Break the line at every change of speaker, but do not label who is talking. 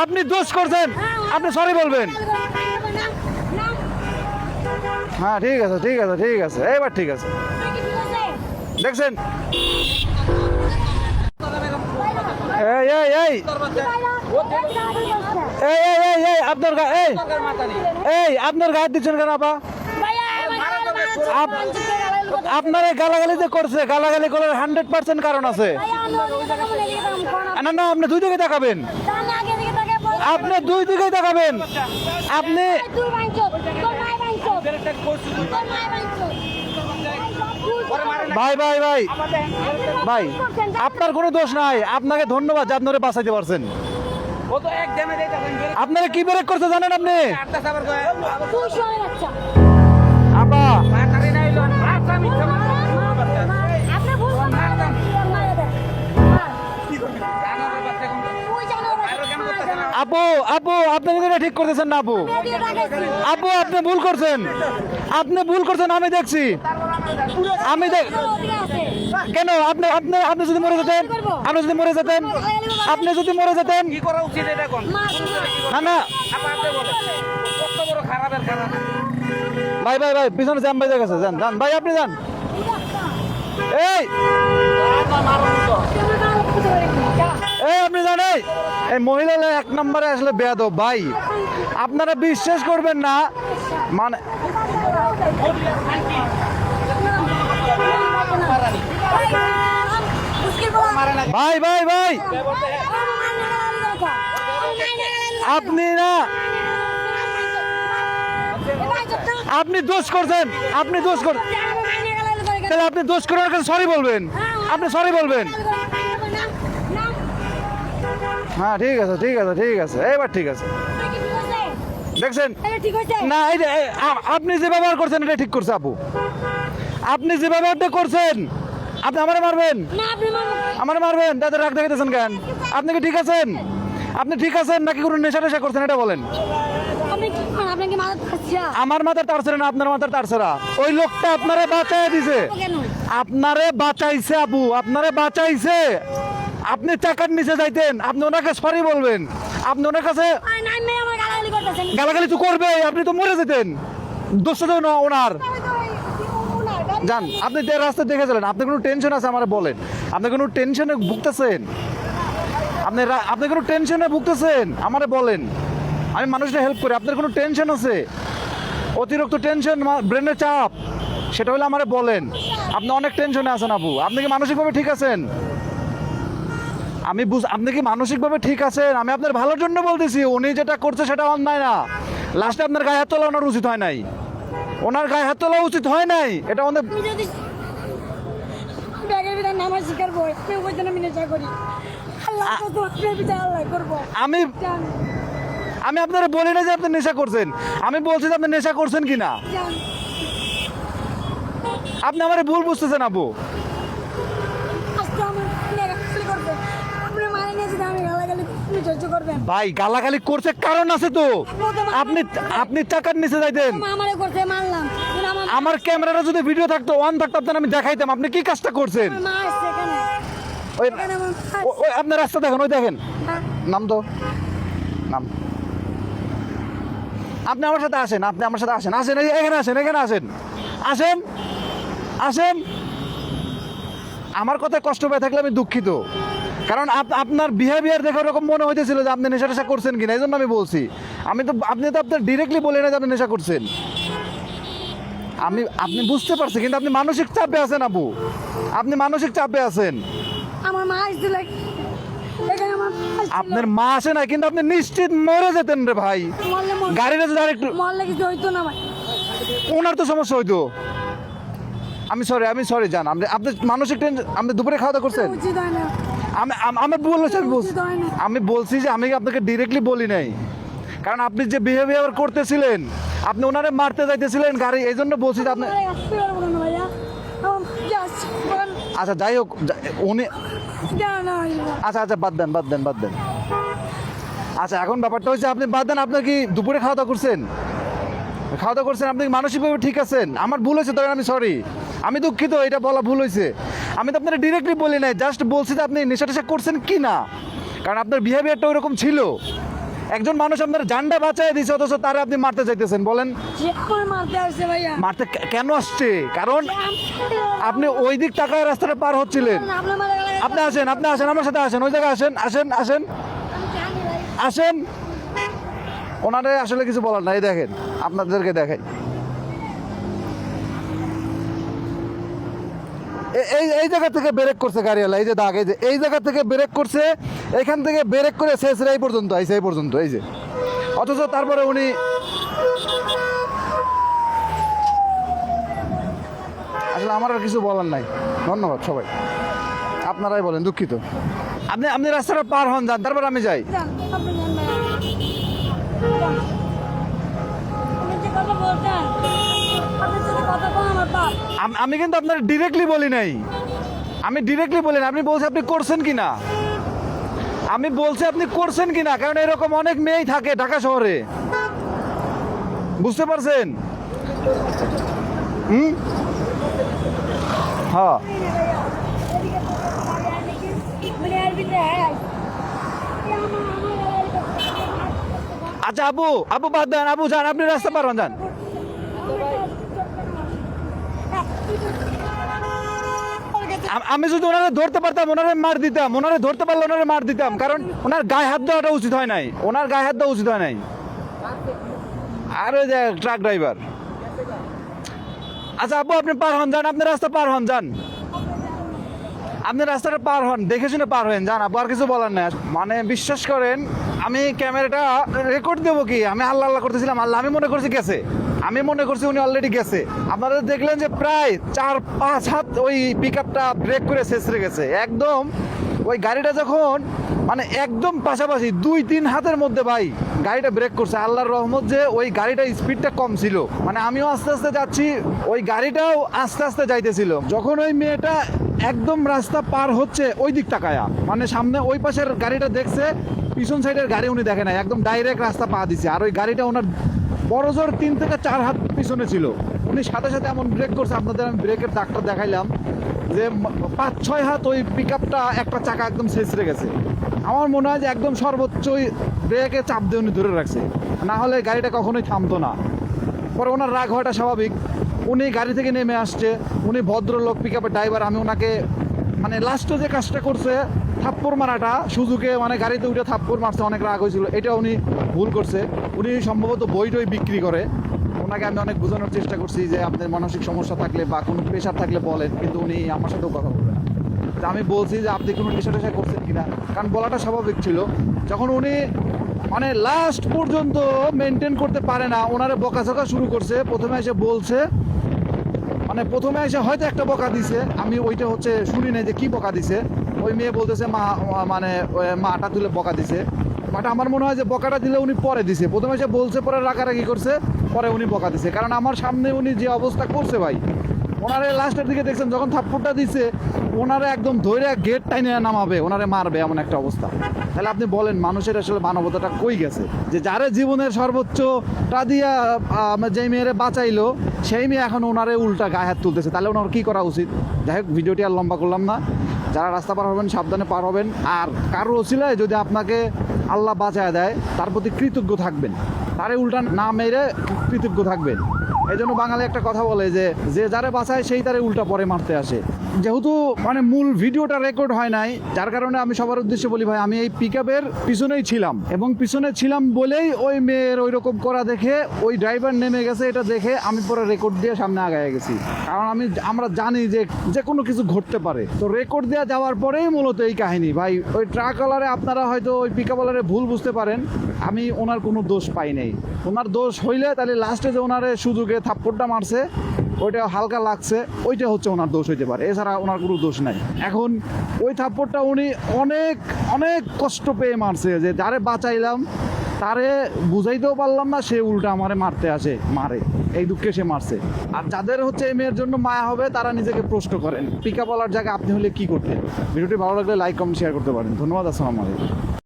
আপনি দোষ করছেন, আপনি সরি বলবেন। হ্যাঁ ঠিক আছে ঠিক আছে ঠিক আছে, এবার ঠিক আছে। দেখছেন এই এই এই এই আপনার এই আপনার গায়ে দিচ্ছেন কেন আপা? আপনার এই গালাগালি যে করছে, গালাগালি করার 100% কারণ আছে। না না, আপনি দুই দিকে তাকাবেন, আপনি দুই দিকে তাকাবেন। আপনি ভাই ভাই ভাই ভাই, আপনার কোনো দোষ নাই, আপনাকে ধন্যবাদ যে আপনারা বাঁচাইতে পারছেন। আপনারা কি ব্রেক করতে জানেন আপনি? আপা আপু আপু আপনি এটা ঠিক করতেছেন না আপু। আপু আপনি ভুল করছেন, আপনি ভুল করছেন, আমি দেখছি। আমি কেন আপনি আপনি আপনি যদি মরে যেতেন, আপনি যদি মরে যেতেন, আপনি যদি মরে যেতেন
কি করা উচিত এটা কোন?
না না
কত বড় খারাপের খারাপ।
ভাই ভাই ভাই, পিছনে জ্যাম বেজে গেছে, যান যান ভাই, আপনি যান। এই এই আপনি যান। এই মহিলা এক নম্বরে আসলে বেয়াদব ভাই, আপনারা বিশ্বাস করবেন না। মানে ভাই ভাই ভাই, আপনি না, আপনি দোষ করছেন, আপনি দোষ করছেন, তাহলে আপনি দোষ করার কাছে সরি বলবেন, আপনি সরি বলবেন। হ্যাঁ ঠিক আছে ঠিক আছে ঠিক আছে, এবার ঠিক আছে। দেখছেন না, এই যে আপনি যে ব্যবহার করছেন এটা ঠিক করছে আপু। আপনি যে ব্যবহারটা করছেন, আপনি আমারে মারবেন, আমারে মারবেন, তাদের রাগ দেখাইতেছেন কেন? আপনি কি ঠিক আছেন? আপনি ঠিক আছেন নাকি কোনো নেশা টেশা করছেন এটা বলেন। আমার মাথার তারছেরা না, আপনার মাথার তারছেরা। ওই লোকটা আপনারে বাঁচাই দিছে, আপনারে বাঁচাইছে আপু, আপনারে বাঁচাইছে। আপনি চাকার নিচে যাইতেন, আপনি ওনাকে সরি বলবেন, আপনি ওনার কাছে গালাগালি তো করবে, আপনি তো মরে যেতেন। দোষ তো ওনার। যান, আপনি রাস্তা দেখেছিলেন, আপনি কোনো টেনশন আছে আমার বলেন, আপনি কোনো টেনশনে ভুগতেছেন, আপনি কোনো টেনশনে ভুগতেছেন আমারে বলেন। আমি মানুষটা হেল্প করি, আপনার কোনো টেনশন আছে, অতিরিক্ত টেনশন, ব্রেনের চাপ, সেটা হলে আমারে বলেন। আপনি অনেক টেনশনে আছেন আপু, আপনি কি মানসিকভাবে ঠিক আছেন? আপনি কি মানসিকভাবে ঠিক আছেন? আমি আপনার ভালোর জন্য বলতেছি, উনি যেটা করছে সেটা অন্যায় না। লাস্টে আপনার গায়ে হাত তোলা ওনার উচিত হয় নাই, ওনার গায়ে হাত তোলা উচিত হয় নাই, এটা অনেক। আমি আমি আপনারা বলি না যে আপনি নেশা করছেন, আমি বলছি যে আপনি নেশা করছেন কিনা। আপনি আমার ভুল বুঝতেছেন আপু। ভাই গালাগালি করছে কারণ আছে তো, আপনি আপনি টাকার নিচে যাইতেন, আমার ক্যামেরাটা যদি ভিডিও থাকতো, অন থাকতো, আপনার আমি দেখাইতাম আপনি কি কাজটা করছেন। ওই আপনার রাস্তা দেখেন, ওই দেখেন, নাম তো নাম। আপনি আমার সাথে আসেন, আপনি আমার সাথে আসেন, আসেন এখানে আসেন, এখানে আসেন, আসেন আসেন। আমার কথায় কষ্ট পেয়ে থাকলে আমি দুঃখিত, কারণ আপনার বিহেভিয়ার দেখে ওরকম মনে হইতেছিল যে আপনি নেশা টেশা করছেন কিনা, এই জন্য আমি বলছি। আপনি তো আপনার ডিরেক্টলি বলে না যে আপনি নেশা করছেন। আপনি বুঝতে পারছি, কিন্তু আপনি মানসিক চাপে আছেন আপু, আপনি মানসিক চাপে আছেন।
আমার মা আসছিল,
আপনার মা আসে না, কিন্তু আপনি নিশ্চিত মরে যেতেন রে ভাই। গাড়িটা যদি আরেকটু
হইতো না ভাই,
ওনার তো সমস্যা হইতো। আমি সরি জান, আপনি মানসিক টেনশন। আপনি দুপুরে খাওয়া দাওয়া করছেন?
উচিত হয় না।
আমি আমি বলছি যে আমি আপনাকে ডিরেক্টলি বলি নাই, কারণ আপনি যে বিহেভিয়ার করতেছিলেন, আপনি ওনারে মারতে যাইতেছিলেন গাড়ি, এই জন্য বলছি যে আপনি। আচ্ছা যাই হোক, উনি আচ্ছা আচ্ছা বাদ দেন বাদ দেন বাদ দেন। আচ্ছা এখন ব্যাপারটা হচ্ছে আপনি বাদ দেন, আপনার কি দুপুরে খাওয়া দাওয়া করছেন? খাওয়া দাওয়া করছেন, আপনি মানসিকভাবে ঠিক আছেন? আমার ভুল হয়েছে, তখন আমি সরি, আমি দুঃখিত, এটা বলা ভুল হয়েছে। আমি তো আপনারা ডিরেক্টলি বলি নাই, জাস্ট বলছি যে আপনি নেশা টেশা করছেন কি না, কারণ আপনার বিহেভিয়ারটা ওইরকম ছিল। একজন মানুষ আপনার জানটা বাঁচাই দিছে, অথচ তারে আপনি মারতে চাইতেছেন। বলেন
যে আমার মারতে আসছে ভাইয়া।
মারতে কেন আসছে? কারণ আপনি ওই দিক তাকায় রাস্তাটা পার হচ্ছিলেন।
আপনার মারা গেলে
আপনি আসেন, আপনি আসেন আমার সাথে, আসেন ওই জায়গায়, আসেন আসেন আসেন
আমি জানি ভাই।
আসেন। ওনারে আসলে কিছু বলার নাই, দেখেন আপনাদেরকে দেখাই। এই এই জায়গা থেকে ব্রেক করছে গাড়িওয়ালা, এই যে দাগ, এই যে এই জায়গা থেকে ব্রেক করছে, এখান থেকে ব্রেক করে শেষ এই পর্যন্ত আইসে, এই পর্যন্ত এই যে। অথচ তারপরে উনি আসলে আমার আর কিছু বলার নাই। ধন্যবাদ সবাই, আপনারাই বলেন, দুঃখিত। আপনি আপনি রাস্তাটা পার হন, যান, তারপর আমি যাই।
যান, আপনি যান ভাইয়া। যান। আপনি যে কথা বলতেন, আপনার সাথে কথা বলা আমার পাপ।
আমি কিন্তু আপনার ডিরেক্টলি বলি নাই, আমি ডিরেক্টলি বলি না। আপনি বলছেন আপনি করছেন কিনা, আমি বলছি আপনি করছেন কিনা, কারণ এরকম অনেক মেয়েই থাকে ঢাকা শহরে, বুঝতে পারছেন? হ্যাঁ,
মানে এর ভিতরে হ্যাঁ।
আচ্ছা আপু, আপু বাদ দেন, আপু যান, আপনি রাস্তা পার হন, যান। আমি যদি ওনারে ধরতে পারতাম, ওনারে মার দিতাম। ওনারে ধরতে পারলে ওনারে মার দিতাম, কারণ ওনার গায়ে হাত দেওয়াটা উচিত হয় নাই, ওনার গায়ে হাত দেওয়া উচিত হয় নাই। আর ওই যে ট্রাক ড্রাইভার। আচ্ছা আপু আপনি পার হন, যান, আপনি রাস্তা পার হন, যান, আপনি রাস্তাটা পার হন, দেখে শুনে পার হন, যান আপু, আর কিছু বলার নেই। মানে বিশ্বাস করেন, আমি ক্যামেরাটা রেকর্ড দেবো কি, আমি আল্লাহ আল্লাহ করতেছিলাম, আল্লাহ আমি মনে করছি গেছে, আমি মনে করছি উনি অলরেডি গেছে। আপনারা দেখলেন যে প্রায় 4-5 হাত ওই পিক আপটা ব্রেক করে শেষরে গেছে একদম। ওই গাড়িটা যখন মানে একদম পাশাপাশি 2-3 হাতের মধ্যে ভাই গাড়িটা ব্রেক করছে। আল্লাহর রহমত যে ওই গাড়িটার স্পিডটা কম ছিল, মানে আমিও আস্তে আস্তে যাচ্ছি, ওই গাড়িটাও আস্তে আস্তে যাইতেছিল। যখন ওই মেয়েটা একদম রাস্তা পার হচ্ছে ওই দিক তাকায়া, মানে সামনে ওই পাশের গাড়িটা দেখছে, পিছন সাইডের গাড়ি উনি দেখে নাই, একদম ডাইরেক্ট রাস্তা পা দিছে। আর ওই গাড়িটা ওনার বড় জোর 3 থেকে 4 হাত পিছনে ছিল। উনি সাথে সাথে এমন ব্রেক করছে, আপনাদের আমি ব্রেকের দাগটা দেখাইলাম, যে 5-6 হাত ওই পিক আপটা একটা চাকা একদম ছেঁচড়ে গেছে। আমার মনে হয় যে একদম সর্বোচ্চই ব্রেকে চাপ দিয়ে উনি ধরে রাখছে, না হলে গাড়িটা কখনোই থামতো না। পরে ওনার রাগ হওয়াটা স্বাভাবিক। উনি গাড়ি থেকে নেমে আসছে, উনি ভদ্রলোক, পিক আপের ড্রাইভার। আমি ওনাকে মানে লাস্টে যে কাজটা করছে, থাপ্পড় মারাটা, সুযোগে মানে গাড়িতে উঠে থাপ্পড় মারছে, অনেক রাগ হয়েছিল, এটা উনি ভুল করছে। উনি সম্ভবত বই টই বিক্রি করে। ওনাকে আমি অনেক বোঝানোর চেষ্টা করছি যে আপনার মানসিক সমস্যা থাকলে বা কোনো প্রেশার থাকলে বলেন, কিন্তু উনি আমার সাথেও কথা বলবে না। তা আমি বলছি যে আপনি কোনো নেশা টেশা করছেন কিনা, কারণ বলাটা স্বাভাবিক ছিল। যখন উনি মানে লাস্ট পর্যন্ত মেনটেন করতে পারে না, ওনারে বকাঝকা শুরু করছে। প্রথমে এসে বলছে, মানে প্রথমে এসে হয়তো একটা বকা দিছে, আমি ওইটা হচ্ছে শুনি নাই যে কি বকা দিছে। ওই মেয়ে বলতেছে মা, মানে মাটা তুলে বকা দিছে। বাট আমার মনে হয় যে বকাটা দিলে উনি পরে দিছে, প্রথমে এসে বলছে, পরে রাগারাগি করছে, পরে উনি বকা দিছে। কারণ আমার সামনে উনি যে অবস্থা করছে ভাই, ওনারে লাস্টের দিকে দেখছেন যখন থাপ্পড়টা দিছে, ওনারে একদম ধরে গেট টাইনে নামাবে, ওনারে মারবে, এমন একটা অবস্থা। তাহলে আপনি বলেন মানুষের আসলে মানবতাটা কই গেছে? যে যারে জীবনের সর্বোচ্চটা দিয়া যেই মেয়েরে বাঁচাইলো, সেই মেয়ে এখন ওনারে উল্টা গায়ে হাত তুলতেছে। তাহলে ওনার কী করা উচিত? যাই হোক, ভিডিওটি আর লম্বা করলাম না। যারা রাস্তা পার হবেন সাবধানে পার হবেন, আর কারোর ওসিলায় যদি আপনাকে আল্লাহ বাঁচায় দেয়, তার প্রতি কৃতজ্ঞ থাকবেন, তারে উল্টা না মেরে কৃতজ্ঞ থাকবেন। এই জন্য বাঙালি একটা কথা বলে যে যারে বাঁচায় সেই তারে উল্টা পরে মারতে আসে। যেহেতু মানে মূল ভিডিওটা রেকর্ড হয় নাই, যার কারণে আমি সবার উদ্দেশ্যে বলি ভাই, আমি এই পিক আপের পিছনেই ছিলাম, এবং পিছনে ছিলাম বলেই ওই মেয়ের ওই রকম করা দেখে, ওই ড্রাইভার নেমে গেছে এটা দেখে আমি পরে রেকর্ড দিয়ে সামনে আগায় গেছি। কারণ আমরা জানি যে কোনো কিছু ঘটতে পারে, তো রেকর্ড দেওয়া যাওয়ার পরেই মূলত এই কাহিনী ভাই। ওই ট্রাকওয়ালারে আপনারা হয়তো ওই পিক আপওয়ালারে ভুল বুঝতে পারেন, আমি ওনার কোনো দোষ পাই নাই। ওনার দোষ হইলে তাহলে লাস্টে যে ওনারে সুযোগে থাপ্পড়টা মারছে, ওইটা হালকা লাগছে, ওইটা হচ্ছে ওনার দোষ হইতে পারে, এছাড়া ওনার কোনো দোষ নাই। এখন ওই থাপ্পড়টা উনি অনেক অনেক কষ্ট পেয়ে মারছে, যে যারে বাঁচাইলাম তারে বুঝাইতেও পারলাম না, সে উল্টা আমারে মারতে আসে, মারে, এই দুঃখে সে মারছে। আর যাদের হচ্ছে এই মেয়ের জন্য মায়া হবে, তারা নিজেকে প্রশ্ন করেন, পিক আপ ওয়ালার জায়গায় আপনি হলে কী করতেন? ভিডিওটি ভালো লাগলে লাইক, কমেন্ট, শেয়ার করতে পারেন। ধন্যবাদ, আসসালামু আলাইকুম।